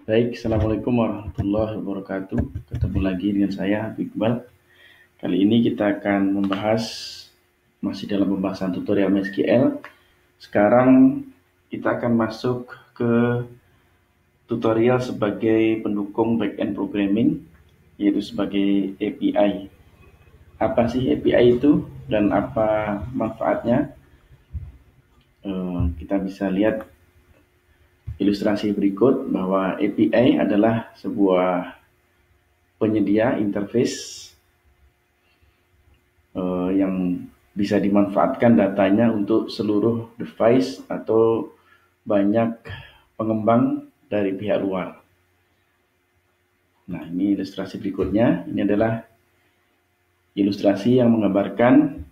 Baik, Assalamualaikum warahmatullahi wabarakatuh. Ketemu lagi dengan saya, Iqbal. Kali ini kita akan membahas, masih dalam pembahasan tutorial MySQL. Sekarang kita akan masuk ke tutorial sebagai pendukung backend programming, yaitu sebagai API. Apa sih API itu dan apa manfaatnya? Kita bisa lihat ilustrasi berikut bahwa API adalah sebuah penyedia interface yang bisa dimanfaatkan datanya untuk seluruh device atau banyak pengembang dari pihak luar. Nah, ini ilustrasi berikutnya. Ini adalah ilustrasi yang menggambarkan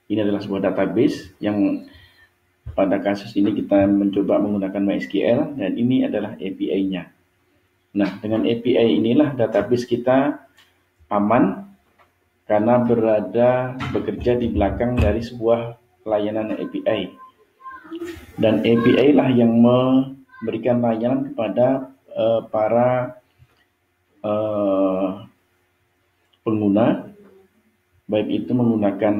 ini adalah sebuah database yang pada kasus ini kita mencoba menggunakan MySQL dan ini adalah API-nya. Nah, dengan API inilah database kita aman karena bekerja di belakang dari sebuah layanan API. Dan API lah yang memberikan layanan kepada para pengguna, baik itu menggunakan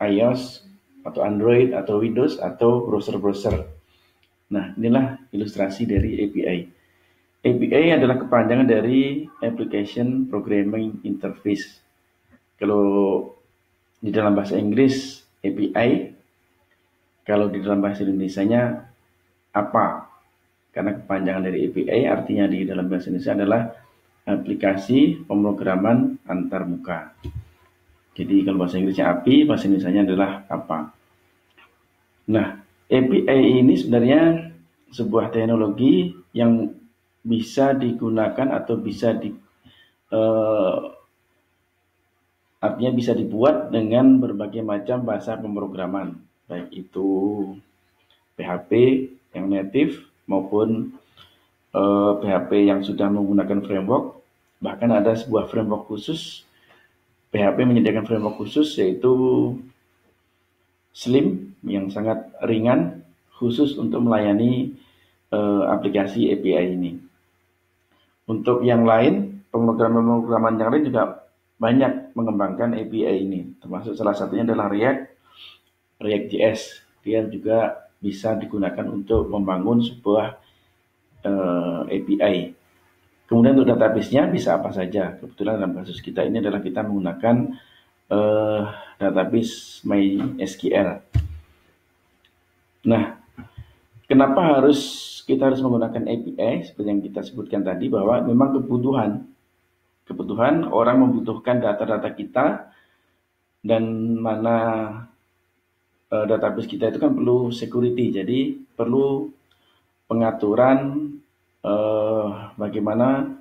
iOS atau Android atau Windows atau browser-browser. Nah, inilah ilustrasi dari API. API adalah kepanjangan dari Application Programming Interface. Kalau di dalam bahasa Inggris API, kalau di dalam bahasa Indonesianya apa? Karena kepanjangan dari API artinya di dalam bahasa Indonesia adalah aplikasi pemrograman antarmuka. Jadi kalau bahasa Inggrisnya API, bahasa Indonesianya adalah apa? Nah, API ini sebenarnya sebuah teknologi yang bisa digunakan atau artinya bisa dibuat dengan berbagai macam bahasa pemrograman, baik itu PHP yang native maupun PHP yang sudah menggunakan framework. Bahkan ada sebuah framework khusus, PHP menyediakan framework khusus yaitu Slim yang sangat ringan khusus untuk melayani aplikasi API ini. Untuk yang lain, pemrograman yang lain juga banyak mengembangkan API ini, termasuk salah satunya adalah React.js. Dia juga bisa digunakan untuk membangun sebuah API. Kemudian untuk database-nya bisa apa saja. Kebetulan dalam kasus kita ini adalah kita menggunakan database MySQL. Nah, kenapa kita harus menggunakan API? Seperti yang kita sebutkan tadi, bahwa memang kebutuhan orang membutuhkan data-data kita, dan mana database kita itu kan perlu security, jadi perlu pengaturan bagaimana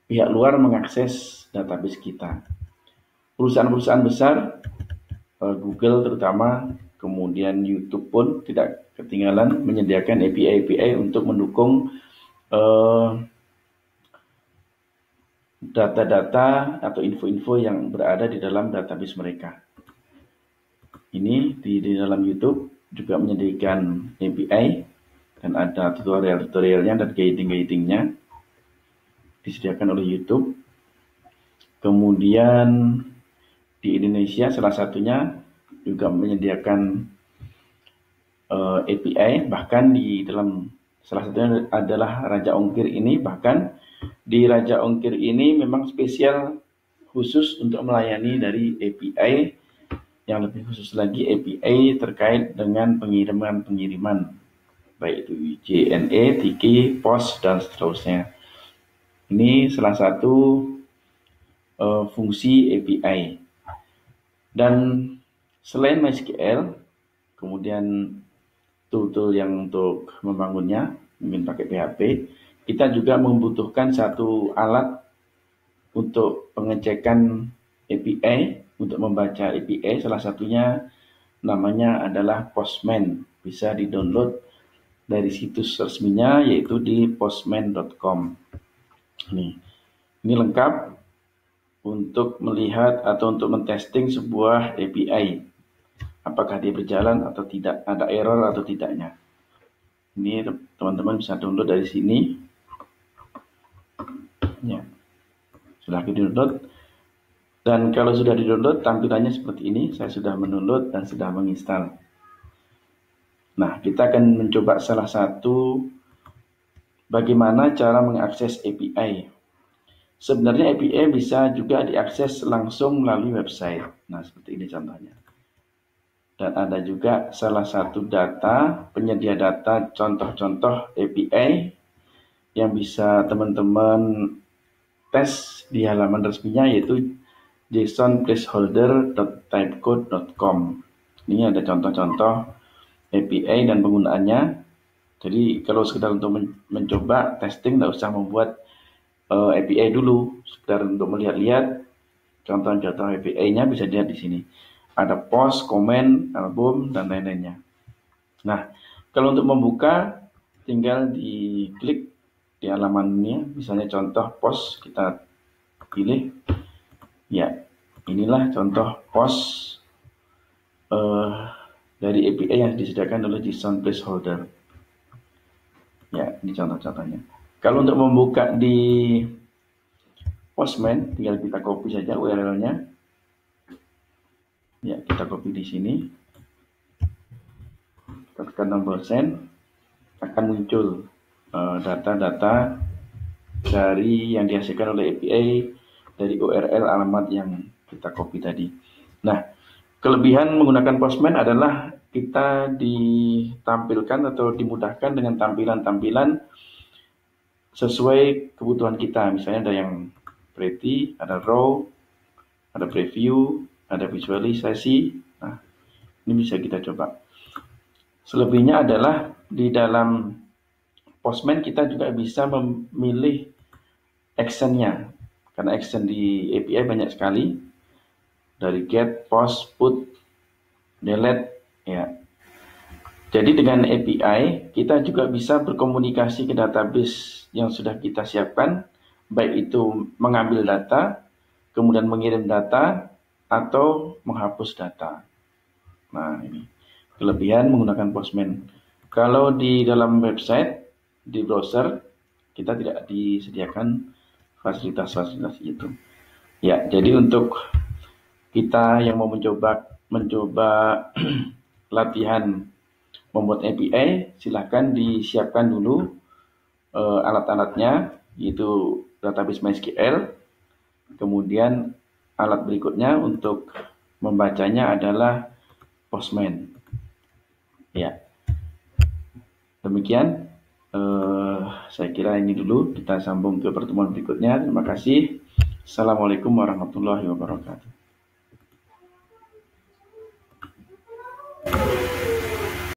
pihak luar mengakses database kita. Perusahaan-perusahaan besar, Google terutama, kemudian YouTube pun tidak ketinggalan menyediakan API untuk mendukung data-data atau info-info yang berada di dalam database mereka. Ini di dalam YouTube juga menyediakan API dan ada tutorial-tutorialnya dan guiding-guidingnya disediakan oleh YouTube. Kemudian di Indonesia salah satunya juga menyediakan API, bahkan di dalam salah satunya adalah Raja Ongkir ini. Bahkan di Raja Ongkir ini memang spesial khusus untuk melayani dari API, yang lebih khusus lagi API terkait dengan pengiriman, baik itu JNE, Tiki, POS, dan seterusnya. Ini salah satu fungsi API. Dan selain MySQL, kemudian tool yang untuk membangunnya, mungkin pakai PHP, kita juga membutuhkan satu alat untuk pengecekan API, untuk membaca API. Salah satunya namanya adalah Postman. Bisa di-download dari situs resminya, yaitu di postman.com. Ini lengkap untuk melihat atau untuk mentesting sebuah API. Apakah dia berjalan atau tidak, ada error atau tidaknya. Ini teman-teman bisa download dari sini. Ya, sudah di-download. Dan kalau sudah di-download, tampilannya seperti ini. Saya sudah mendownload dan sudah menginstal. Nah, kita akan mencoba salah satu bagaimana cara mengakses API. Sebenarnya API bisa juga diakses langsung melalui website. Nah, seperti ini contohnya. Dan ada juga salah satu penyedia data, contoh-contoh API yang bisa teman-teman tes di halaman resminya, yaitu json-placeholder.typecode.com. Ini ada contoh-contoh API dan penggunaannya. Jadi kalau sekedar untuk mencoba testing, tidak usah membuat API dulu, sekedar untuk melihat-lihat contoh-contoh API-nya bisa dilihat di sini. Ada post, komen, album, dan lain-lainnya. Nah, kalau untuk membuka, tinggal diklik di halamannya, misalnya contoh post, kita pilih. Ya, inilah contoh post dari API yang disediakan oleh JSON Placeholder. Ya, ini contoh-contohnya. Kalau untuk membuka di Postman, tinggal kita copy saja URL-nya. Ya, kita copy di sini. Kita tekan tombol send, akan muncul data-data dari yang dihasilkan oleh API dari URL alamat yang kita copy tadi. Nah, kelebihan menggunakan Postman adalah kita ditampilkan atau dimudahkan dengan tampilan-tampilan sesuai kebutuhan kita. Misalnya ada yang pretty, ada raw, ada preview, ada visualisasi. Nah, ini bisa kita coba. Selebihnya adalah di dalam Postman kita juga bisa memilih action-nya. Karena action di API banyak sekali. Dari get, post, put, delete, ya. Jadi dengan API, kita juga bisa berkomunikasi ke database yang sudah kita siapkan, baik itu mengambil data, kemudian mengirim data, atau menghapus data. Nah, ini kelebihan menggunakan Postman. Kalau di dalam website, di browser, kita tidak disediakan fasilitas-fasilitas itu. Ya, jadi untuk kita yang mau mencoba latihan membuat API, silahkan disiapkan dulu alat-alatnya, yaitu database MySQL. Kemudian alat berikutnya untuk membacanya adalah Postman. Ya, demikian. Saya kira ini dulu. Kita sambung ke pertemuan berikutnya. Terima kasih. Assalamualaikum warahmatullahi wabarakatuh.